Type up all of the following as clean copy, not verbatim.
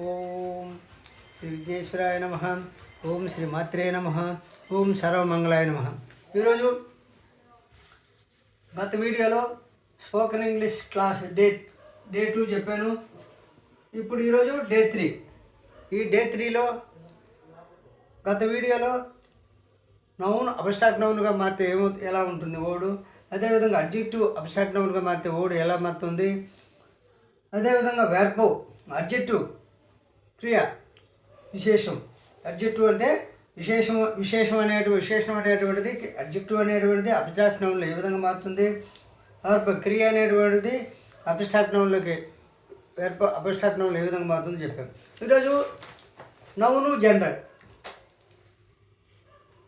ఓం శ్రీ విఘ్నేశ్వరాయ నమ. ఓం శ్రీ మాత్రే నమ. ఓం సర్వమంగళాయ నమ. ఈరోజు గత వీడియోలో స్పోకెన్ ఇంగ్లీష్ క్లాస్ డే 2 చెప్పాను. ఇప్పుడు ఈరోజు డే 3. ఈ డే 3లో గత వీడియోలో నౌన్ అబ్స్ట్రాక్ట్ నౌన్గా మారితే ఎలా ఉంటుంది ఓడు, అదేవిధంగా అడ్జెక్టివ్ అబ్స్ట్రాక్ట్ నౌన్గా మారితే ఓడు ఎలా మారుతుంది, అదేవిధంగా వెర్బ్ అడ్జెక్టివ్ క్రియ విశేషం. అడ్జెక్టివ్ అంటే విశేషం అనేటువంటిది అడ్జెక్టివ్ అనేటువంటిది అబ్స్ట్రాక్ట్ నౌన్లో ఏ విధంగా మారుతుంది, వెర్బ్ క్రియ అనేటువంటిది అబ్స్ట్రాక్ట్ నౌన్లోకి వెర్బ్ అబ్స్ట్రాక్ట్ నౌన్లో ఏ విధంగా మారుతుందో చెప్పాను. ఈరోజు నౌను జెండర్.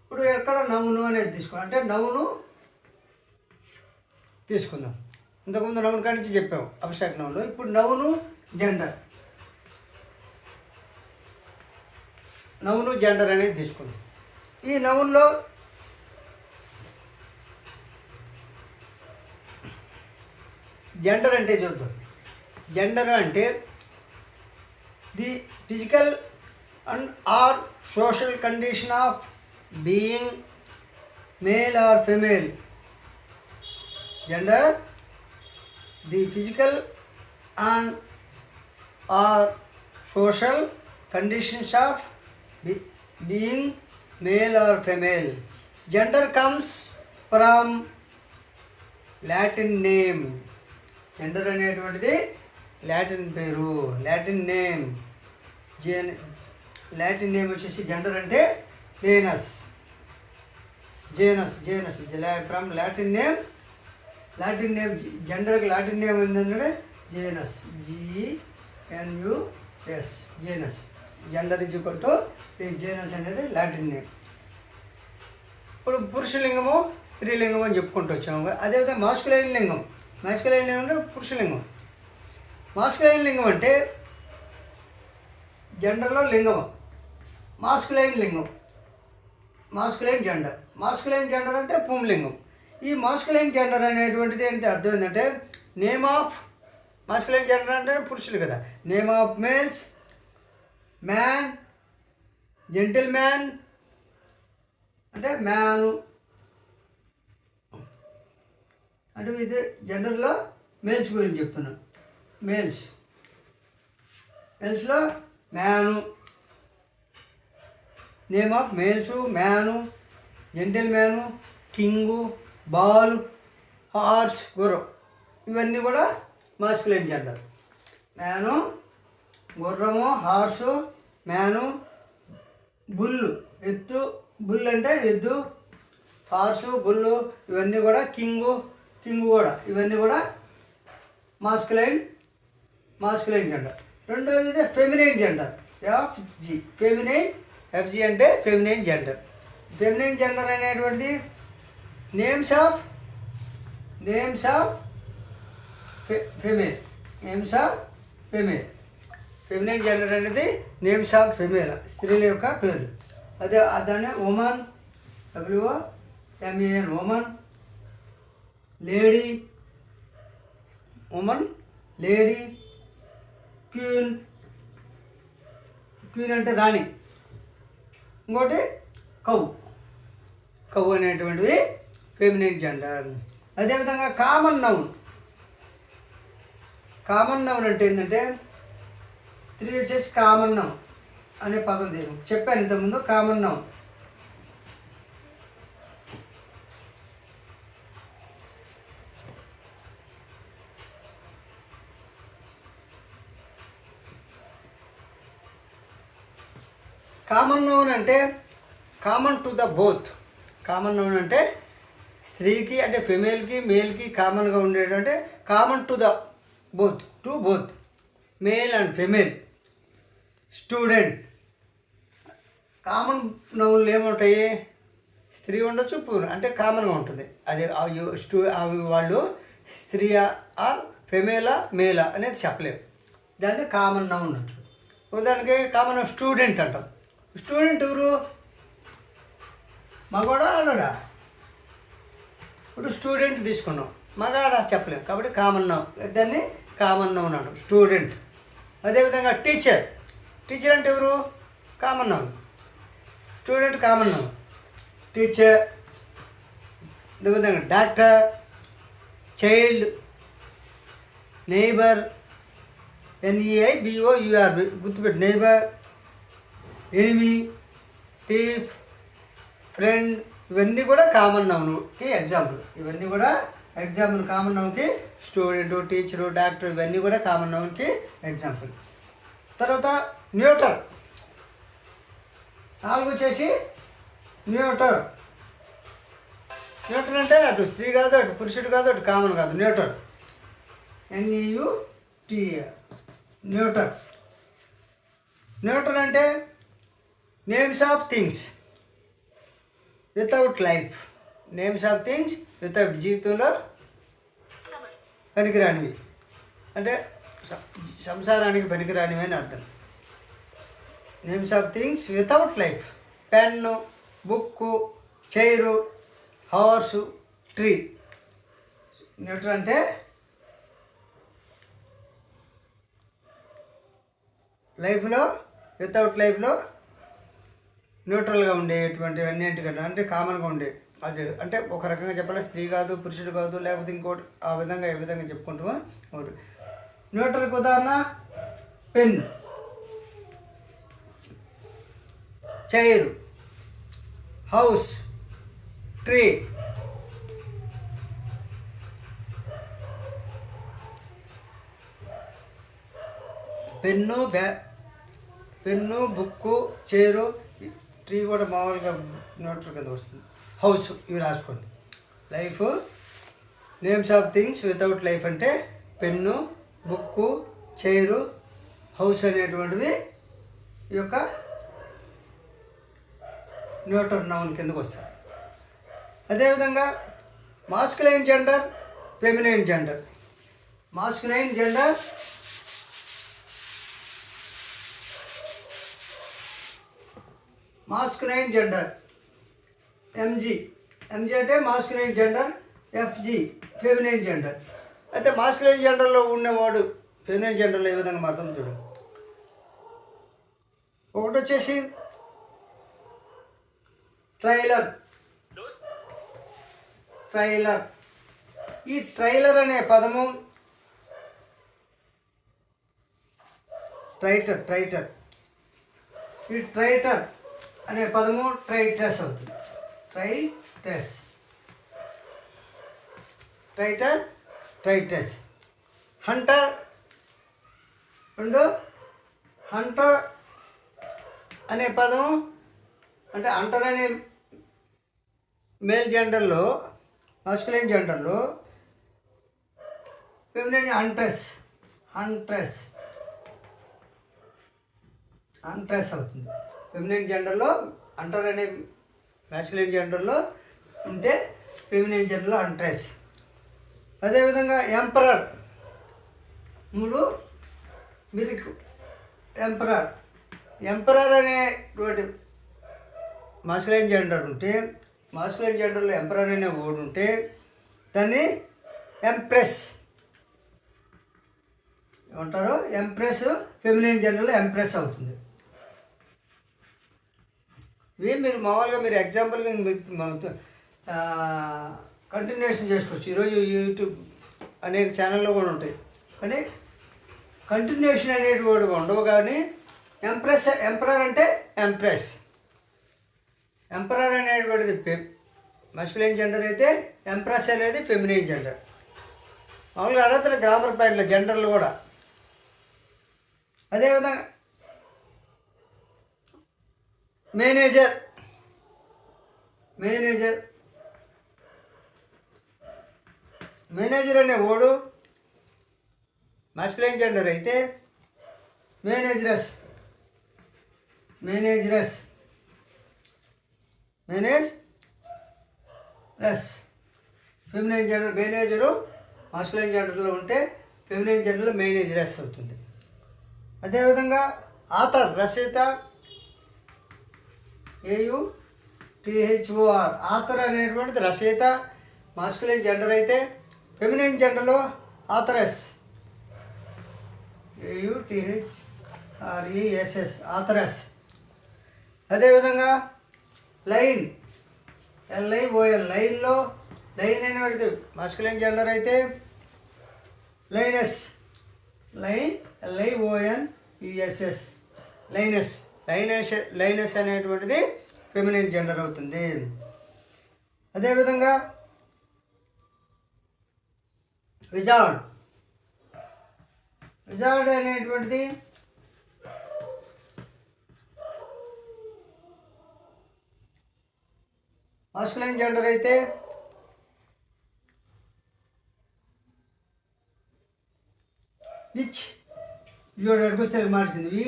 ఇప్పుడు ఎక్కడ నౌను అనేది తీసుకున్నాం అంటే నౌను తీసుకుందాం. ఇంతకుముందు నౌన్ కాడి నుంచి చెప్పాము అబ్స్ట్రాక్ట్ నౌన్లో. ఇప్పుడు నౌను జెండర్. నౌను జెండర్ అనేది తీసుకుందాం. ఈ నౌన్లో జెండర్ అంటే చూద్దాం. జెండర్ అంటే the physical and or social condition of being male or female. Gender the physical and or social conditions of being male or female. Gender comes from Latin name. Gender అనేటువంటిది Latin పేరు, Latin name. Latin name వచ్చేసి gender అంటే genus. From Latin name. జెండర్కి Latin name ఏంటంటే genus, GNUS, genus. Gender is equal to genus అనేది Latin name. ఇప్పుడు పురుషలింగము స్త్రీలింగము అని చెప్పుకుంటూ వచ్చాము. అదేవిధంగా మాస్కులైన్ లింగం అంటే పురుషలింగం. మాస్కులైన్ లింగం అంటే జెండర్లో లింగము. మాస్కులైన్ జెండర్ అంటే పుంలింగం. ఈ మాస్కులైన్ జెండర్ అనేటువంటిది ఏంటి అర్థం ఏంటంటే నేమ్ ఆఫ్ మాస్కులైన్ జెండర్ అంటే పురుషులు కదా. Name of males man, gentleman అంటే మ్యాను అంటే ఇది జనరల్లో మేల్స్ గురించి చెప్తున్నాను. మేల్స్లో man, name of males man, gentleman, king, bull, horse, గుర్రం. ఇవన్నీ కూడా మాస్కులైన్ జెండర్. మ్యాను, గుర్రము, హార్సు, మ్యాను, బుల్లు, ఎద్దు. బుల్ అంటే ఎద్దు, హార్సు, బుల్లు ఇవన్నీ కూడా కింగు కూడా ఇవన్నీ కూడా మాస్కులైన్ జెండర్. రెండోది ఫెమినైన్ జెండర్, FG అంటే ఫెమినైన్ జెండర్. ఫెమినైన్ జెండర్ అనేటువంటిది నేమ్స్ ఆఫ్ ఫెమేల్. ఫెమినైన్ జెండర్ అనేది నేమ్స్ ఆఫ్ ఫెమేల్, స్త్రీల యొక్క పేర్లు. దాన్ని woman, WOMAN, woman, lady, queen అంటే రాణి. ఇంకోటి కౌ అనేటువంటివి ఫెమినైన్ జెండర్. అదేవిధంగా కామన్ నౌన్ అంటే ఏంటంటే 3 వచ్చేసి కామన్ నౌన్ అనే పదం చెప్పాను ఇంతకుముందు. కామన్ నౌన్ అంటే common to the both. Common noun అంటే స్త్రీకి అంటే ఫిమేల్కి మేల్కి కామన్గా ఉండేటంటే common to the both male and female. Student. Common నౌన్లు ఏముంటాయి, స్త్రీ ఉండొచ్చు అంటే కామన్గా ఉంటుంది. అది వాళ్ళు స్త్రీ ఆర్ ఫెమేలా మేలా అనేది చెప్పలేము. దాన్ని కామన్ నౌన్ అంటారు. ఉదాహరణకి కామన్ స్టూడెంట్ అంటాం. స్టూడెంట్ ఎవరు, మగవాడా ఆడడా? ఇప్పుడు స్టూడెంట్ తీసుకున్నాం, మగాడా చెప్పలేము కాబట్టి కామన్ నౌన్, దాన్ని కామన్ నౌన్ అంటాం స్టూడెంట్. అదేవిధంగా టీచర్ టీచర్ అంటే ఎవరు? Common noun. Student common noun. Teacher, అదేవిధంగా డాక్టర్, చైల్డ్, నైబర్, NEIBOUR గుర్తుపెట్టు. నైబర్, ఎనిమీ, థీఫ్, ఫ్రెండ్, ఇవన్నీ కూడా కామన్ నౌన్కి ఎగ్జాంపుల్. ఇవన్నీ కూడా ఎగ్జాంపుల్ కామన్ నౌన్కి. స్టూడెంట్, టీచరు, డాక్టర్ ఇవన్నీ కూడా కామన్ నౌన్కి ఎగ్జాంపుల్. తర్వాత న్యూటర్. 4 వచ్చేసి న్యూటర్. న్యూటర్ అంటే అటు స్త్రీ కాదు, అటు పురుషుడు కాదు, అటు కామన్ కాదు. Neuter, NEUTR, neuter. న్యూటర్ అంటే names of things without life. Names of things without, జీవితంలో పనికిరానివి, అంటే సంసారానికి పనికిరానివి అని అర్థం. Names of things without life. Pen, book, chair, హార్సు, tree. Neuter అంటే లైఫ్లో, వితౌట్ లైఫ్లో న్యూట్రల్గా ఉండేటువంటి అన్నింటికంటే, అంటే కామన్గా ఉండే. అది అంటే ఒక రకంగా చెప్పాలి, స్త్రీ కాదు, పురుషుడు కాదు, లేకపోతే ఇంకోటి, ఆ విధంగా ఏ విధంగా చెప్పుకుంటామో ఒకటి. న్యూట్రల్కి ఉదాహరణ pen, chair, house, tree. Pen, book, chair, tree కూడా మామూలుగా న్యూట్రల్ కింద వస్తుంది. హౌస్, ఇవి రాసుకోండి. Life, names of things without life అంటే పెన్ను, బుక్కు, చైరు, హౌస్ అనేటువంటివి ఈ యొక్క న్యూటర్ నౌన్ కిందకు వస్తాయి. అదేవిధంగా masculine gender, feminine gender. Masculine gender, masculine gender, MG అంటే masculine gender, FG feminine gender. అయితే మాస్కులైన్ జెండర్లో ఉండేవాడు ఫెమినైన్ జెండర్లో ఏ విధంగా మాత్రం చూడండి. ఒకటి వచ్చేసి ట్రైలర్. ఈ ట్రైలర్ అనే పదము ట్రైటర్. ఈ ట్రైటర్ అనే పదము ట్రైట్రస్ అవుతుంది. ట్రైటస్. హంటర్ అనే పదము, అంటే హంటర్ అనే మేల్ జెండర్లో, మాస్కులైన్ జెండర్లో, ఫెమినైన్ హంట్రెస్ అవుతుంది. ఫెమినైన్ జెండర్లో హంటర్ అనే మాస్కులైన్ జెండర్లో ఉంటే ఫెమినైన్ జెండర్లో హంట్రెస్. అదేవిధంగా ఎంపరర్. 3 మిల్క్. ఎంపరర్ అనేటువంటి మాస్కులైన్ జెండర్ ఉంటే, మాస్కులైన్ జెండర్లో ఎంపరర్ అనే వర్డ్ ఉంటే దాన్ని ఎంప్రెస్ ఏమంటారు? ఎంప్రెస్. ఫెమినైన్ జెండర్లో ఎంప్రెస్ అవుతుంది. ఇవి మీరు ఎగ్జాంపుల్గా కంటిన్యూషన్ చేసుకోవచ్చు. ఈరోజు యూట్యూబ్ అనేక ఛానల్లో కూడా ఉంటాయి, కానీ కంటిన్యూషన్ అనేటువంటి ఉండవు. కానీ ఎంపరర్ అంటే ఎంపరర్ అనేటువంటిది మస్కులైన్ జెండర్ అయితే, ఎంప్రెస్ అనేది ఫెమినైన్ జెండర్. మామూలుగా అడుగుతున్న గ్రామర్ పాయింట్లో జెండర్లు కూడా. అదేవిధంగా మేనేజర్ అనే వర్డ్ మాస్కులైన్ జెండర్ అయితే మేనేజరస్. ఫెమినైన్ జెండర్ మేనేజరు మాస్కులైన్ జెండర్లో ఉంటే ఫెమినైన్ జెండర్లో మేనేజరస్ అవుతుంది. అదేవిధంగా ఆథర్, రచయిత, AUTHOR. ఆథర్ అనేటువంటిది రచయిత, మాస్కులైన్ జెండర్ అయితే, ఫెమినైన్ జెండర్లో ఆథరస్, RESS ఆథరస్. అదేవిధంగా లైన్ LION లైన్లో లైన్ అనేటువంటిది మస్కులైన్ జెండర్ అయితే లైనస్ LIONESS లైనస్ అనేటువంటిది ఫెమినిన్ జెండర్ అవుతుంది. అదేవిధంగా విజార్డ్ అనేటువంటిది మాస్కులైన్ జెండర్ అయితే విచ్ అడుగుసరికి మార్చింది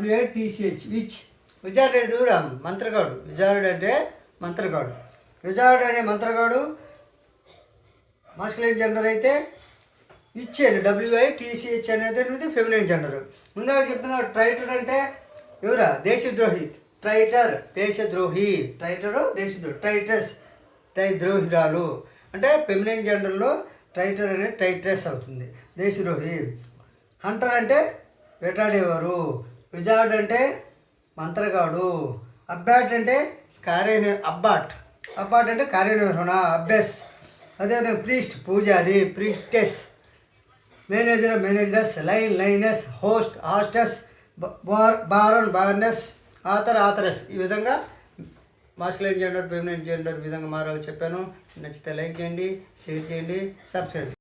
WITCH విచ్. విజార్డ్ అంటే దూరం మంత్రగాడు. విజార్డ్ అంటే మంత్రగాడు. విజార్డ్ అనే మంత్రగాడు మాస్కులైన్ జెండర్ అయితే ఇచ్చేది WITCH అనేది ఫెమినైన్ జెండర్. ముందుగా చెప్తున్నా ట్రైటర్ అంటే ఎవరా? దేశద్రోహి. ట్రైటర్ దేశద్రోహి. ట్రైటర్స్ ద్రోహిరాలు అంటే ఫెమినైన్ జెండర్లో ట్రైటర్ అనేది ట్రైట్రెస్ అవుతుంది, దేశద్రోహి. హంటర్ అంటే వేటాడేవారు. విజార్డ్ అంటే మంత్రగాడు. అబ్బాట్ అంటే అబ్బాట్ అంటే కార్యనిర్వహణ, అభ్యస్. అదేవిధంగా ప్రీస్ట్ పూజారి, ప్రీస్టెస్. మేనేజరస్, లైనస్, హాస్టెస్, బారనెస్, ఆథరస్. ఈ విధంగా మాస్కులైన్ జెండర్ ఫెమినైన్ జెండర్ విధంగా మారాలో చెప్పాను. నచ్చితే లైక్ చేయండి, షేర్ చేయండి, సబ్స్క్రైబ్.